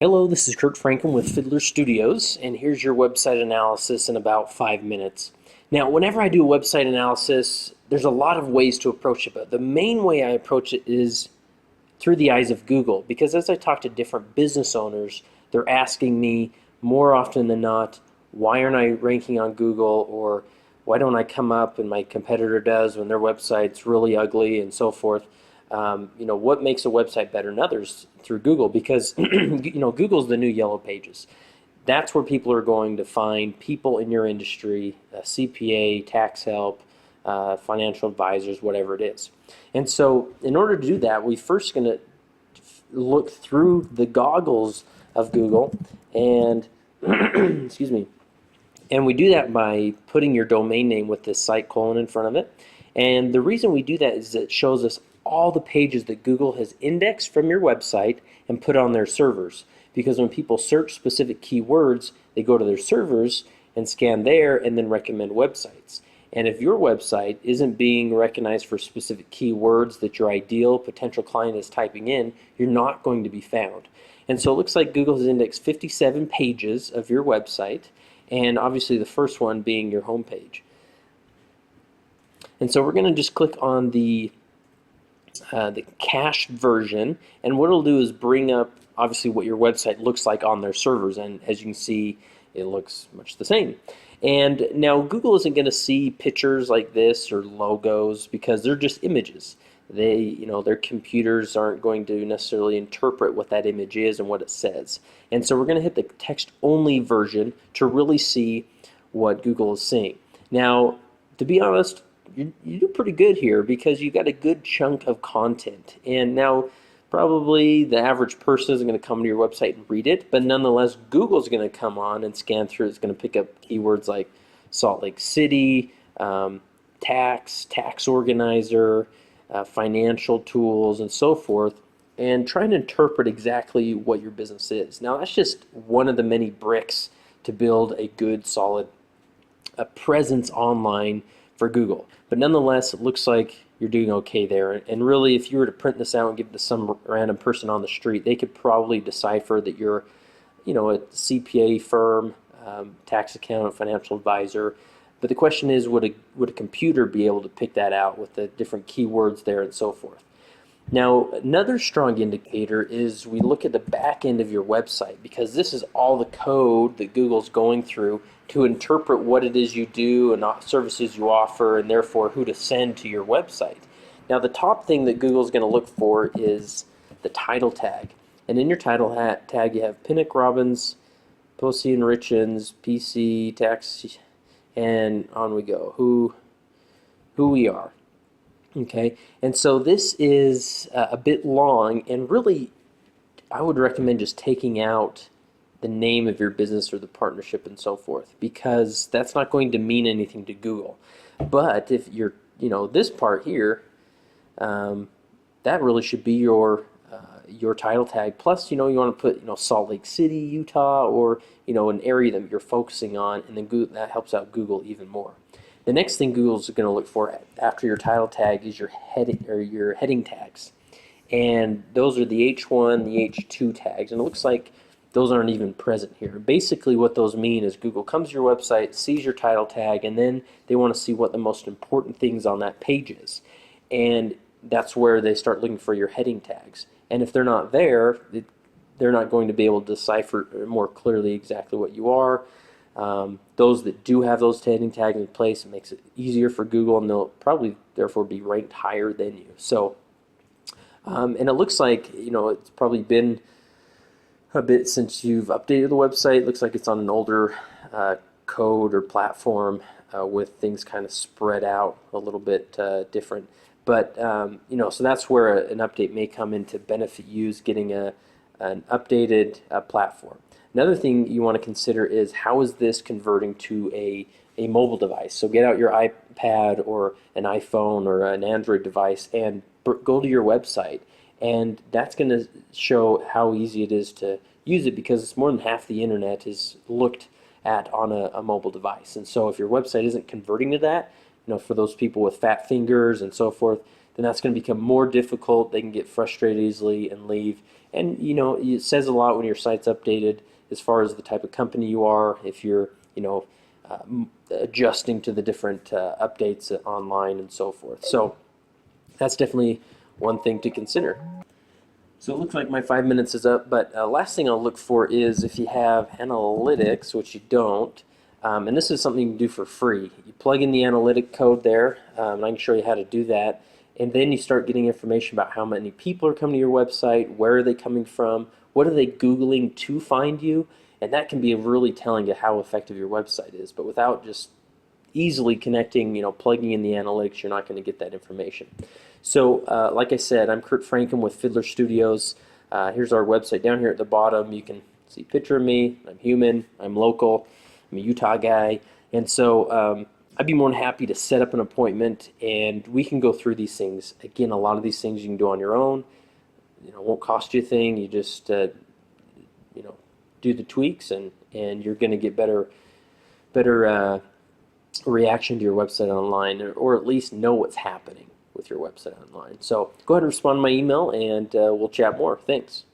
Hello, this is Kurt Franklin with Fiddler Studios, and here's your website analysis in about 5 minutes. Now, whenever I do a website analysis, there's a lot of ways to approach it, but the main way I approach it is through the eyes of Google, because as I talk to different business owners, they're asking me more often than not, why aren't I ranking on Google, or why don't I come up and my competitor does when their website's really ugly and so forth. What makes a website better than others through Google? Because Google's the new yellow pages. That's where people are going to find people in your industry, CPA, tax help, financial advisors, whatever it is. And so in order to do that, we first going to look through the goggles of Google and excuse me, and we do that by putting your domain name with this site colon in front of it. And the reason we do that is it shows us all the pages that Google has indexed from your website and put on their servers. Because when people search specific keywords, they go to their servers and scan there and then recommend websites. And if your website isn't being recognized for specific keywords that your ideal potential client is typing in, you're not going to be found. And so it looks like Google has indexed 57 pages of your website, and obviously the first one being your home page. And so we're going to just click on the cached version, and what it'll do is bring up obviously what your website looks like on their servers, and as you can see, it looks much the same. And now Google isn't going to see pictures like this or logos because they're just images. Their computers aren't going to necessarily interpret what that image is and what it says. And so we're going to hit the text only version to really see what Google is seeing. Now, to be honest, you do pretty good here because you got a good chunk of content. And now probably the average person isn't going to come to your website and read it, but nonetheless Google's going to come on and scan through. It's going to pick up keywords like Salt Lake City, tax organizer, financial tools, and so forth, and try and interpret exactly what your business is. Now that's just one of the many bricks to build a good solid presence online for Google. But nonetheless, it looks like you're doing okay there. And really, if you were to print this out and give it to some random person on the street, they could probably decipher that you're, a CPA firm, tax accountant, financial advisor. But the question is, would a computer be able to pick that out with the different keywords there and so forth? Now, another strong indicator is we look at the back end of your website, because this is all the code that Google's going through to interpret what it is you do and services you offer, and therefore who to send to your website. Now, the top thing that Google's going to look for is the title tag. And in your title tag, you have Pinnock Robbins, Posey and Richens, PC, tax, and on we go. Who we are. Okay, and so this is a bit long, and really I would recommend just taking out the name of your business or the partnership and so forth, because that's not going to mean anything to Google. But if you're, this part here, that really should be your title tag. Plus, you want to put, Salt Lake City, Utah, or an area that you're focusing on, and then that helps out Google even more. The next thing Google's going to look for after your title tag is your heading tags, and those are the H1, the H2 tags, and it looks like those aren't even present here. Basically, what those mean is Google comes to your website, sees your title tag, and then they want to see what the most important things on that page is, and that's where they start looking for your heading tags. And if they're not there, they're not going to be able to decipher more clearly exactly what you are. Those that do have those heading tags in place, it makes it easier for Google, and they'll probably therefore be ranked higher than you. So, and it looks like it's probably been a bit since you've updated the website. It looks like it's on an older code or platform with things kind of spread out a little bit different. But so that's where an update may come in to benefit you, is getting an updated platform. Another thing you want to consider is, how is this converting to a mobile device? So get out your iPad or an iPhone or an Android device and go to your website, and that's going to show how easy it is to use it, because it's more than half the internet is looked at on a mobile device. And so if your website isn't converting to that, for those people with fat fingers and so forth, then that's going to become more difficult. They can get frustrated easily and leave. And it says a lot when your site's updated as far as the type of company you are, if you're adjusting to the different updates online and so forth. So that's definitely one thing to consider. So it looks like my 5 minutes is up, but last thing I'll look for is if you have analytics, which you don't, and this is something you can do for free. You plug in the analytic code there, and I can show you how to do that, and then you start getting information about how many people are coming to your website, where are they coming from, what are they Googling to find you, and that can be really telling to how effective your website is. But without just easily connecting, plugging in the analytics, you're not going to get that information. So like I said, I'm Kurt Franken with Fiddler Studios. Here's our website down here at the bottom. You can see a picture of me. I'm human. I'm local. I'm a Utah guy. And so I'd be more than happy to set up an appointment, and we can go through these things. Again, a lot of these things you can do on your own. It won't cost you a thing. You just do the tweaks, and you're going to get better reaction to your website online, or at least know what's happening with your website online. So go ahead and respond to my email, and we'll chat more. Thanks.